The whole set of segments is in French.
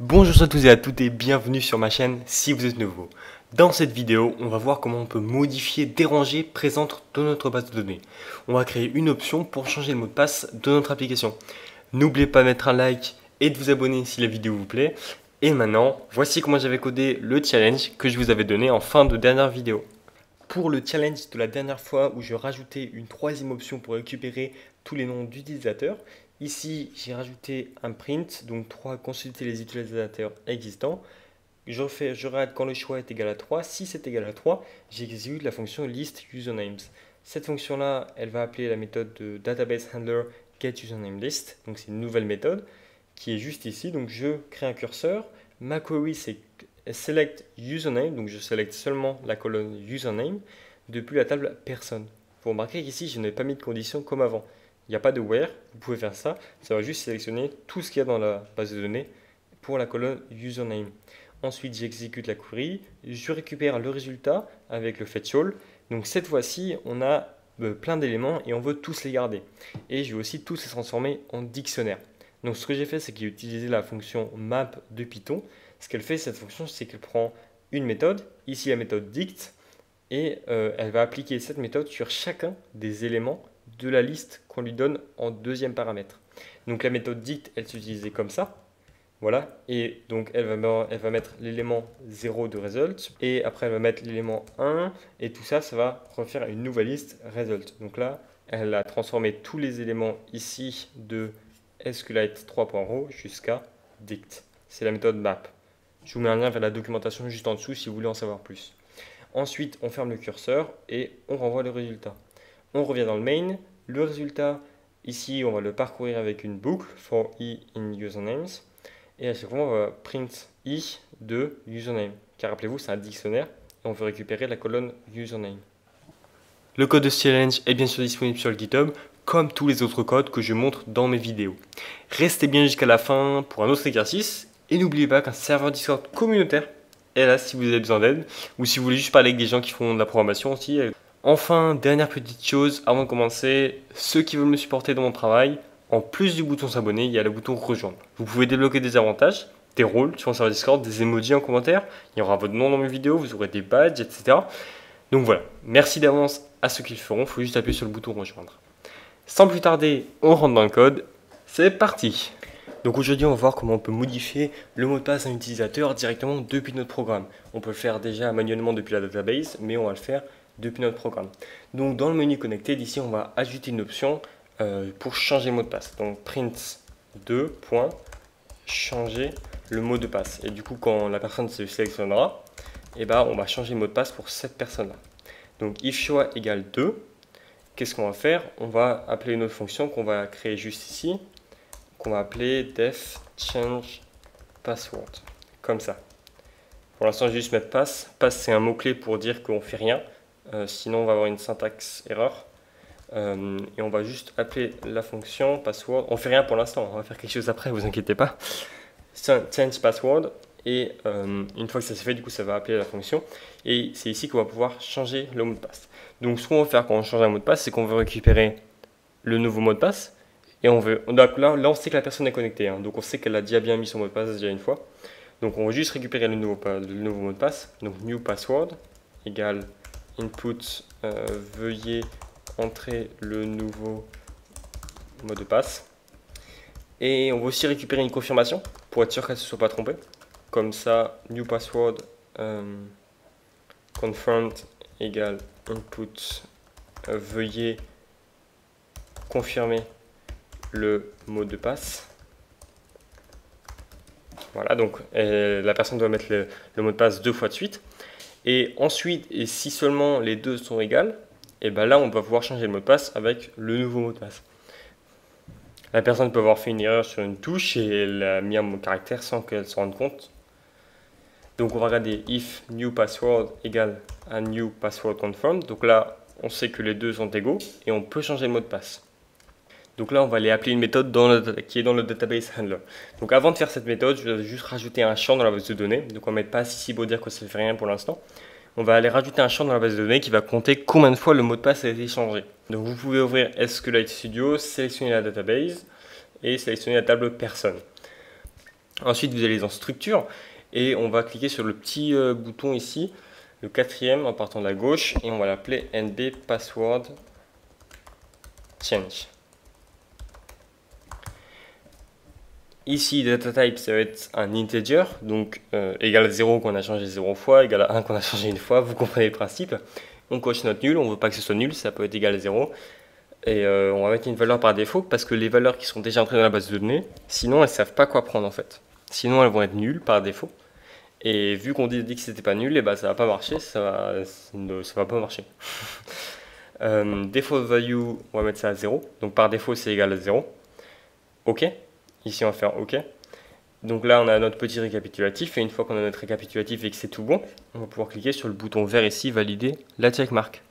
Bonjour à tous et à toutes et bienvenue sur ma chaîne si vous êtes nouveau. Dans cette vidéo, on va voir comment on peut modifier, déranger, présente dans notre base de données. On va créer une option pour changer le mot de passe de notre application. N'oubliez pas de mettre un like et de vous abonner si la vidéo vous plaît. Et maintenant, voici comment j'avais codé le challenge que je vous avais donné en fin de dernière vidéo. Pour le challenge de la dernière fois où je rajoutais une troisième option pour récupérer tous les noms d'utilisateurs, ici j'ai rajouté un print, donc 3, consulter les utilisateurs existants. Je regarde quand le choix est égal à 3. Si c'est égal à 3, j'exécute la fonction list usernames. Cette fonction là, elle va appeler la méthode de database handler getUsernameList. Donc c'est une nouvelle méthode qui est juste ici. Donc je crée un curseur. Ma query c'est select username, donc je sélecte seulement la colonne username depuis la table personne. Vous remarquez qu'ici je n'ai pas mis de condition comme avant. Il n'y a pas de where, vous pouvez faire ça, ça va juste sélectionner tout ce qu'il y a dans la base de données pour la colonne username. Ensuite j'exécute la query, je récupère le résultat avec le fetch all. Donc cette fois-ci on a plein d'éléments et on veut tous les garder. Et je vais aussi tous les transformer en dictionnaire. Donc ce que j'ai fait, c'est que j'ai utilisé la fonction map de Python. Ce qu'elle fait, cette fonction, c'est qu'elle prend une méthode, ici la méthode dict, et elle va appliquer cette méthode sur chacun des éléments de la liste qu'on lui donne en deuxième paramètre. Donc la méthode dict, elle s'utilisait comme ça. Voilà, et donc elle va mettre l'élément 0 de result, et après elle va mettre l'élément 1, et tout ça, ça va refaire une nouvelle liste result. Donc là, elle a transformé tous les éléments ici de SQLite 3.0 jusqu'à dict. C'est la méthode map. Je vous mets un lien vers la documentation juste en dessous si vous voulez en savoir plus. Ensuite, on ferme le curseur et on renvoie le résultat. On revient dans le main. Le résultat, ici, on va le parcourir avec une boucle for i in usernames. Et à chaque fois, on va print i de username. Car rappelez-vous, c'est un dictionnaire et on veut récupérer la colonne username. Le code de ce challenge est bien sûr disponible sur le GitHub, comme tous les autres codes que je montre dans mes vidéos. Restez bien jusqu'à la fin pour un autre exercice. Et n'oubliez pas qu'un serveur Discord communautaire est là si vous avez besoin d'aide ou si vous voulez juste parler avec des gens qui font de la programmation aussi. Enfin, dernière petite chose avant de commencer, ceux qui veulent me supporter dans mon travail, en plus du bouton s'abonner, il y a le bouton rejoindre. Vous pouvez débloquer des avantages, des rôles sur mon serveur Discord, des emojis en commentaire, il y aura votre nom dans mes vidéos, vous aurez des badges, etc. Donc voilà, merci d'avance à ceux qui le feront, il faut juste appuyer sur le bouton rejoindre. Sans plus tarder, on rentre dans le code, c'est parti! Donc aujourd'hui, on va voir comment on peut modifier le mot de passe d'un utilisateur directement depuis notre programme. On peut le faire déjà manuellement depuis la database, mais on va le faire depuis notre programme. Donc dans le menu connecté, d'ici, on va ajouter une option pour changer le mot de passe. Donc print 2. Changer le mot de passe. Et du coup, quand la personne se sélectionnera, eh ben, on va changer le mot de passe pour cette personne-là. Donc if choix égale 2, qu'est-ce qu'on va faire? On va appeler une autre fonction qu'on va créer juste ici, qu'on va appeler def change password, comme ça. Pour l'instant, je vais juste mettre pass. Pass, c'est un mot-clé pour dire qu'on ne fait rien, sinon on va avoir une syntaxe erreur. Et on va juste appeler la fonction password. On ne fait rien pour l'instant, on va faire quelque chose après, vous inquiétez pas. Change password, et une fois que ça s'est fait, du coup, ça va appeler la fonction. Et c'est ici qu'on va pouvoir changer le mot de passe. Donc, ce qu'on va faire quand on change un mot de passe, c'est qu'on veut récupérer le nouveau mot de passe. Et donc là, on sait que la personne est connectée, hein, donc on sait qu'elle a déjà bien mis son mot de passe déjà une fois. Donc on va juste récupérer le nouveau mot de passe. Donc new password égale input, veuillez entrer le nouveau mot de passe. Et on va aussi récupérer une confirmation pour être sûr qu'elle ne se soit pas trompée. Comme ça, new password confirmed égale input, veuillez confirmer le mot de passe. Voilà, donc la personne doit mettre le mot de passe 2 fois de suite. Et ensuite, et si seulement les deux sont égales, et ben là on va pouvoir changer le mot de passe avec le nouveau mot de passe. La personne peut avoir fait une erreur sur une touche et elle a mis un caractère sans qu'elle se rende compte. Donc on va regarder if new password égale à new password confirmed. Donc là on sait que les deux sont égaux et on peut changer le mot de passe. Donc là, on va aller appeler une méthode qui est dans le database handler. Donc avant de faire cette méthode, je vais juste rajouter un champ dans la base de données. Donc on ne va mettre pas ici pour dire que ça ne fait rien pour l'instant. On va aller rajouter un champ dans la base de données qui va compter combien de fois le mot de passe a été changé. Donc vous pouvez ouvrir SQLite Studio, sélectionner la database et sélectionner la table personne. Ensuite, vous allez dans structure et on va cliquer sur le petit bouton ici, le quatrième en partant de la gauche, et on va l'appeler NB Password Change. Ici, data type, ça va être un integer, donc égal à 0 qu'on a changé 0 fois, égal à 1 qu'on a changé une fois, vous comprenez le principe. On coche notre nul, on ne veut pas que ce soit nul, ça peut être égal à 0. Et on va mettre une valeur par défaut, parce que les valeurs qui sont déjà entrées dans la base de données, sinon elles ne savent pas quoi prendre en fait. Sinon elles vont être nulles par défaut. Et vu qu'on dit que c'était pas nul, et bah ça va pas marcher, ça va pas marcher. Default value, on va mettre ça à 0. Donc par défaut c'est égal à 0. OK. Ici, on va faire OK. Donc là, on a notre petit récapitulatif. Et une fois qu'on a notre récapitulatif et que c'est tout bon, on va pouvoir cliquer sur le bouton vert ici, valider la checkmark.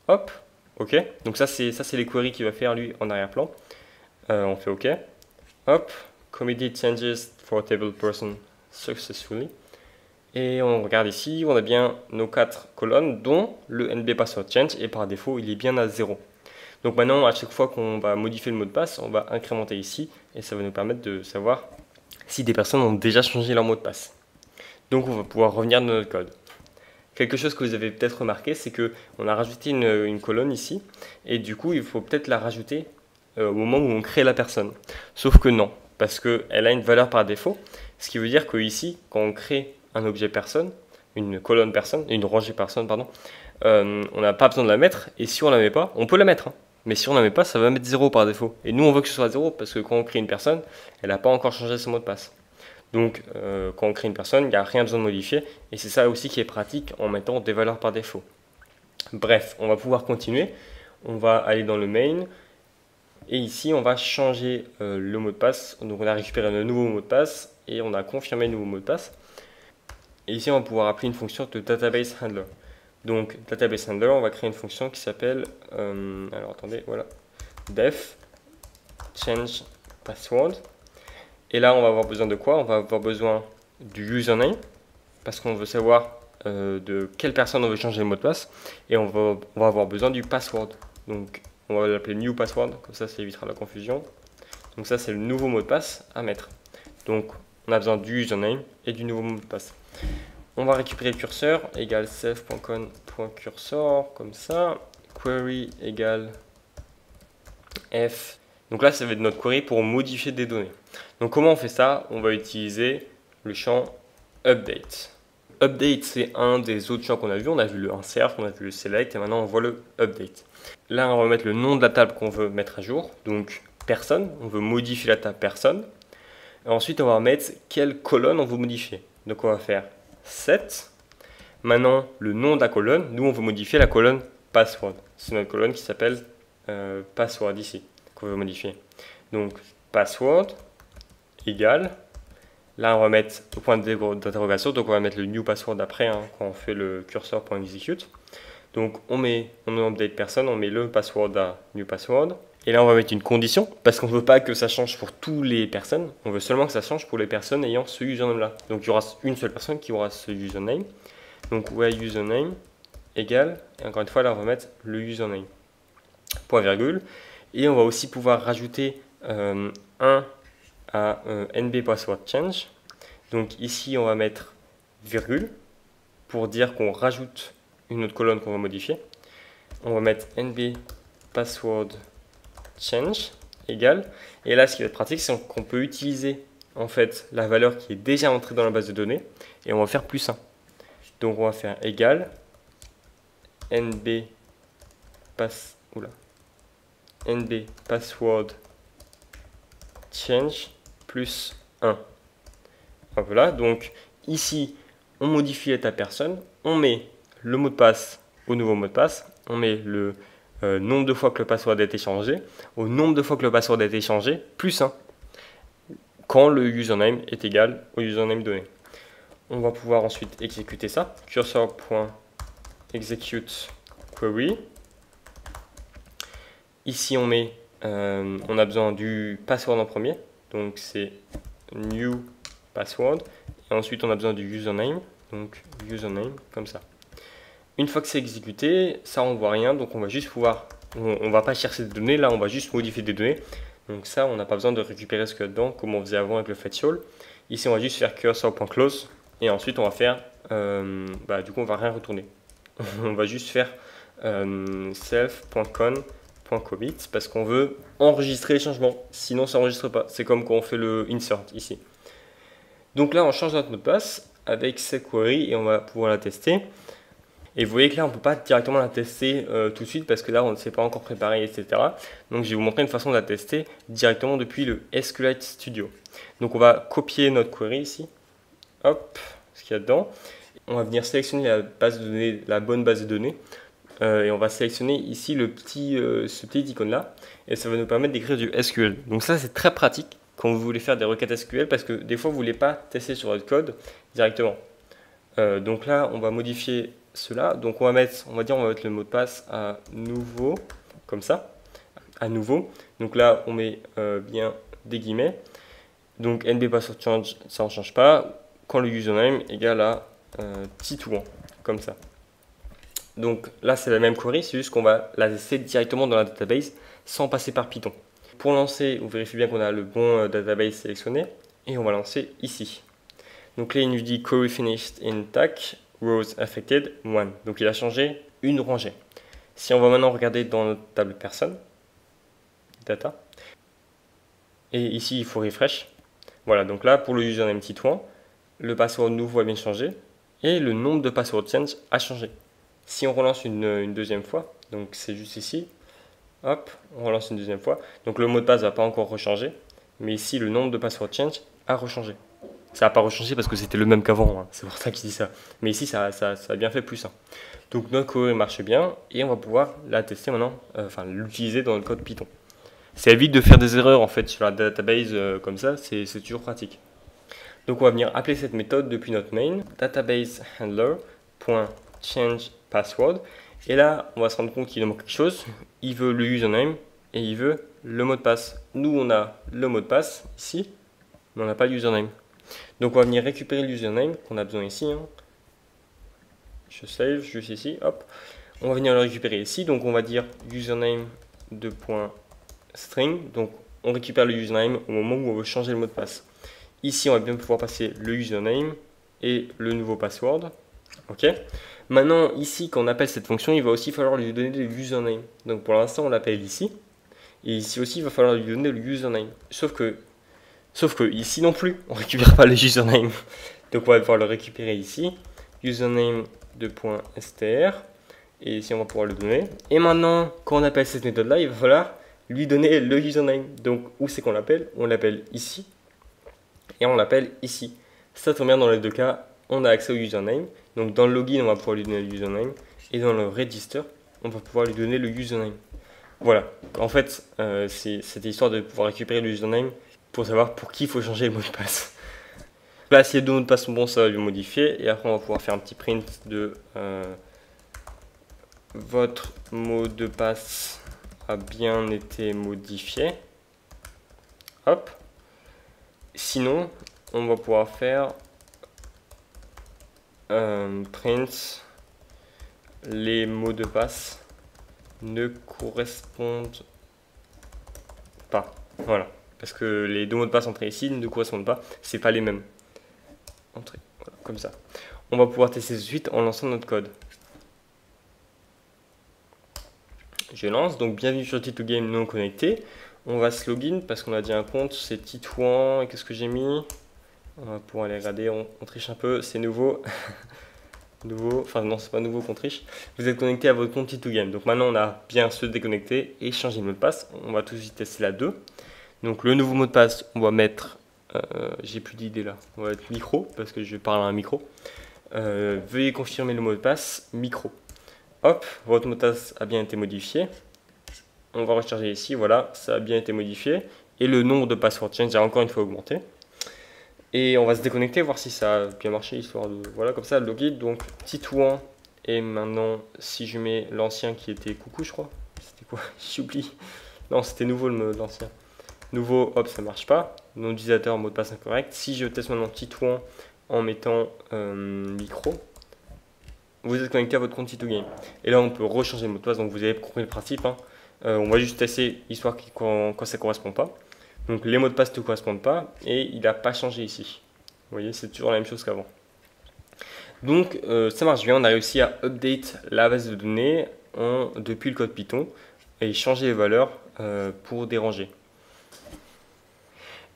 Hop, OK. Donc ça, c'est les queries qu'il va faire, lui, en arrière-plan. On fait OK. Hop, committed changes for table person successfully. Et on regarde ici, on a bien nos 4 colonnes, dont le NB password change. Et par défaut, il est bien à 0. Donc maintenant, à chaque fois qu'on va modifier le mot de passe, on va incrémenter ici et ça va nous permettre de savoir si des personnes ont déjà changé leur mot de passe. Donc on va pouvoir revenir dans notre code. Quelque chose que vous avez peut-être remarqué, c'est qu'on a rajouté une colonne ici et du coup, il faut peut-être la rajouter au moment où on crée la personne. Sauf que non, parce qu'elle a une valeur par défaut, ce qui veut dire que ici, quand on crée un objet personne, une colonne personne, une rangée personne, pardon, on n'a pas besoin de la mettre et si on la met pas, on peut la mettre. Mais si on ne la met pas, ça va mettre 0 par défaut. Et nous, on veut que ce soit 0 parce que quand on crée une personne, elle n'a pas encore changé son mot de passe. Donc, quand on crée une personne, il n'y a rien besoin de modifier. Et c'est ça aussi qui est pratique en mettant des valeurs par défaut. Bref, on va pouvoir continuer. On va aller dans le main. Et ici, on va changer le mot de passe. Donc, on a récupéré le nouveau mot de passe et on a confirmé le nouveau mot de passe. Et ici, on va pouvoir appeler une fonction de database handler. Donc, database handler, on va créer une fonction qui s'appelle, alors attendez, voilà, def change password. Et là, on va avoir besoin de quoi? On va avoir besoin du username, parce qu'on veut savoir de quelle personne on veut changer le mot de passe. Et on va avoir besoin du password. Donc, on va l'appeler new password, comme ça évitera la confusion. Donc ça, c'est le nouveau mot de passe à mettre. Donc, on a besoin du username et du nouveau mot de passe. On va récupérer le curseur, égale self.con.cursor, comme ça. Query égale f. Donc là, ça va être notre query pour modifier des données. Donc comment on fait ça? On va utiliser le champ update. Update, c'est un des autres champs qu'on a vu. On a vu le insert, on a vu le select, et maintenant on voit le update. Là, on va mettre le nom de la table qu'on veut mettre à jour. Donc personne, on veut modifier la table personne. Et ensuite, on va mettre quelle colonne on veut modifier. Donc on va faire set. Maintenant, le nom de la colonne, nous on veut modifier la colonne password. C'est notre colonne qui s'appelle password ici, qu'on veut modifier. Donc password égale, là on va mettre au point d'interrogation, donc on va mettre le new password après quand on fait le cursor.execute. Donc on update personne, on met le password à new password. Et là on va mettre une condition, parce qu'on ne veut pas que ça change pour toutes les personnes, on veut seulement que ça change pour les personnes ayant ce username là. Donc il y aura une seule personne qui aura ce username. Donc where username égale, et encore une fois là on va mettre le username, point virgule. Et on va aussi pouvoir rajouter un à NB password change. Donc ici on va mettre virgule, pour dire qu'on rajoute une autre colonne qu'on va modifier. On va mettre NB password change égale, et là ce qui va être pratique, c'est qu'on peut utiliser en fait la valeur qui est déjà entrée dans la base de données et on va faire plus 1. Donc on va faire égal NB password change plus 1. Voilà, donc ici on modifie l'état personne, on met le mot de passe au nouveau mot de passe, on met le nombre de fois que le password a été changé, au nombre de fois que le password a été changé, plus 1, quand le username est égal au username donné. On va pouvoir ensuite exécuter ça, cursor.execute query. Ici on a besoin du password en premier, donc c'est new password, et ensuite on a besoin du username, donc username comme ça. Une fois que c'est exécuté, ça on voit rien, donc on va juste pouvoir, on va pas chercher des données, là on va juste modifier des données. Donc ça, on n'a pas besoin de récupérer ce qu'il y a dedans, comme on faisait avant avec le fetch all. Ici, on va juste faire cursor.close et ensuite, on va faire, du coup, on va rien retourner. On va juste faire self.con.commit parce qu'on veut enregistrer les changements. Sinon, ça n'enregistre pas. C'est comme quand on fait le insert ici. Donc là, on change notre mot de passe avec cette query et on va pouvoir la tester. Et vous voyez que là, on ne peut pas directement la tester tout de suite parce que là, on ne s'est pas encore préparé, etc. Donc, je vais vous montrer une façon de la tester directement depuis le SQLite Studio. Donc, on va copier notre query ici. Hop, ce qu'il y a dedans. On va venir sélectionner la base de données, la bonne base de données. Et on va sélectionner ici ce petit icône-là. Et ça va nous permettre d'écrire du SQL. Donc, ça, c'est très pratique quand vous voulez faire des requêtes SQL parce que des fois, vous ne voulez pas tester sur votre code directement. Donc là, on va modifier cela. Donc on va mettre le mot de passe à nouveau, comme ça, à nouveau. Donc là, on met bien des guillemets. Donc NB password change, ça ne change pas. Quand le username égale à T2, comme ça. Donc là, c'est la même query, c'est juste qu'on va la tester directement dans la database sans passer par Python. Pour lancer, on vérifie bien qu'on a le bon database sélectionné et on va lancer ici. Donc là, il nous dit query finished in TAC, rows affected, 1. Donc il a changé une rangée. Si on va maintenant regarder dans notre table personne, data, et ici il faut refresh. Voilà, donc là pour le username Titouan, le password nouveau a bien changé et le nombre de password change a changé. Si on relance une deuxième fois, donc c'est juste ici, hop, on relance une deuxième fois. Donc le mot de passe ne va pas encore rechanger, mais ici le nombre de password change a rechangé. Ça n'a pas rechangé parce que c'était le même qu'avant, hein. C'est pour ça qu'il dit ça. Mais ici, ça a bien fait plus. Hein. Donc notre query marche bien et on va pouvoir la tester maintenant, l'utiliser dans le code Python. Ça évite de faire des erreurs en fait sur la database comme ça, c'est toujours pratique. Donc on va venir appeler cette méthode depuis notre main, databasehandler.changePassword. Et là, on va se rendre compte qu'il nous manque quelque chose. Il veut le username et il veut le mot de passe. Nous, on a le mot de passe ici, mais on n'a pas le username. Donc on va venir récupérer l'username qu'on a besoin ici. Hein. Je save juste ici, hop. On va venir le récupérer ici. Donc on va dire username .string. Donc on récupère le username au moment où on veut changer le mot de passe. Ici on va bien pouvoir passer le username et le nouveau password. Ok. Maintenant ici quand on appelle cette fonction, il va aussi falloir lui donner le username. Donc pour l'instant on l'appelle ici. Et ici aussi il va falloir lui donner le username. Sauf que ici non plus, on ne récupère pas le username. Donc on va pouvoir le récupérer ici. Username .str. Et ici on va pouvoir le donner. Et maintenant, quand on appelle cette méthode-là, il va falloir lui donner le username. Donc où c'est qu'on l'appelle? On l'appelle ici. Et on l'appelle ici. Ça tombe bien, dans les deux cas, on a accès au username. Donc dans le login, on va pouvoir lui donner le username. Et dans le register, on va pouvoir lui donner le username. Voilà. En fait, c'est cette histoire de pouvoir récupérer le username pour savoir pour qui il faut changer le mot de passe. Là, si les deux mots de passe sont bons, ça va le modifier. Et après, on va pouvoir faire un petit print de votre mot de passe a bien été modifié. Hop. Sinon, on va pouvoir faire print les mots de passe ne correspondent pas. Voilà. Parce que les deux mots de passe entrés ici ne correspondent pas, c'est pas les mêmes. Entrée, voilà, comme ça. On va pouvoir tester tout de suite en lançant notre code. Je lance, donc bienvenue sur T2Game non connecté. On va se login parce qu'on a déjà un compte, c'est Titouan, et qu'est-ce que j'ai mis? On va pouvoir aller regarder, on triche un peu, c'est nouveau. Enfin non, c'est pas nouveau qu'on triche. Vous êtes connecté à votre compte T2Game. Donc maintenant on a bien se déconnecter et changer le mot de passe. On va tout de suite tester la 2. Donc le nouveau mot de passe, on va mettre, j'ai plus d'idée là, on va mettre micro parce que je parle à un micro. Veuillez confirmer le mot de passe, micro. Hop, votre mot de passe a bien été modifié. On va recharger ici, voilà, ça a bien été modifié. Et le nombre de password change a encore une fois augmenté. Et on va se déconnecter, voir si ça a bien marché, histoire de, voilà, comme ça, login. Donc Titouan, et maintenant, si je mets l'ancien qui était coucou, je crois. C'était quoi? J'oublie. Non, c'était nouveau l'ancien. Nouveau, hop, ça marche pas. Nom d'utilisateur, mot de passe incorrect. Si je teste maintenant Titouan en mettant micro, vous êtes connecté à votre compte T2Game. Et là, on peut rechanger le mot de passe. Donc, vous avez compris le principe. Hein. On va juste tester, histoire quand ça ne correspond pas. Donc, les mots de passe ne correspondent pas et il n'a pas changé ici. voyez, c'est toujours la même chose qu'avant. Donc ça marche bien, on a réussi à update la base de données depuis le code Python et changer les valeurs pour déranger.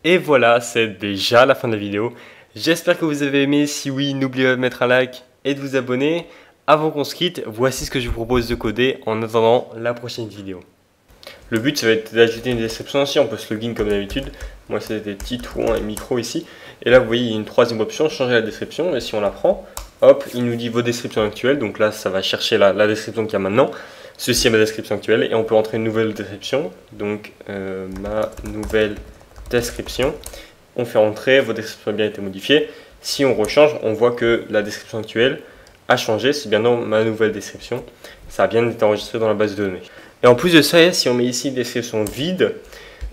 Et voilà, c'est déjà la fin de la vidéo. J'espère que vous avez aimé. Si oui, n'oubliez pas de mettre un like et de vous abonner. Avant qu'on se quitte, voici ce que je vous propose de coder en attendant la prochaine vidéo. Le but, ça va être d'ajouter une description aussi. On peut se login comme d'habitude. Moi, c'était titre ou un micro ici. Et là, vous voyez, il y a une troisième option, changer la description. Et si on la prend, hop, il nous dit vos descriptions actuelles. Donc là, ça va chercher la description qu'il y a maintenant. Ceci est ma description actuelle. Et on peut entrer une nouvelle description. Donc, ma nouvelle description. On fait entrer, votre description a bien été modifiée. Si on rechange, on voit que la description actuelle a changé. C'est bien dans ma nouvelle description. Ça a bien été enregistré dans la base de données. Et en plus de ça, si on met ici description vide,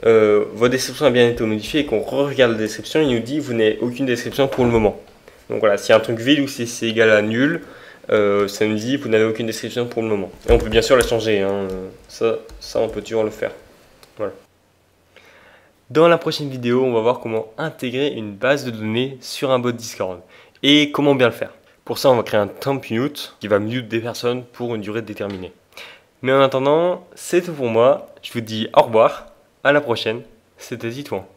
votre description a bien été modifiée et qu'on regarde la description, il nous dit vous n'avez aucune description pour le moment. Donc voilà, s'il y a un truc vide ou si c'est égal à nul, ça nous dit vous n'avez aucune description pour le moment. Et on peut bien sûr la changer, hein. Ça on peut toujours le faire. Voilà. Dans la prochaine vidéo, on va voir comment intégrer une base de données sur un bot Discord et comment bien le faire. Pour ça, on va créer un temp mute qui va mute des personnes pour une durée déterminée. Mais en attendant, c'est tout pour moi. Je vous dis au revoir, à la prochaine. C'était Titouan.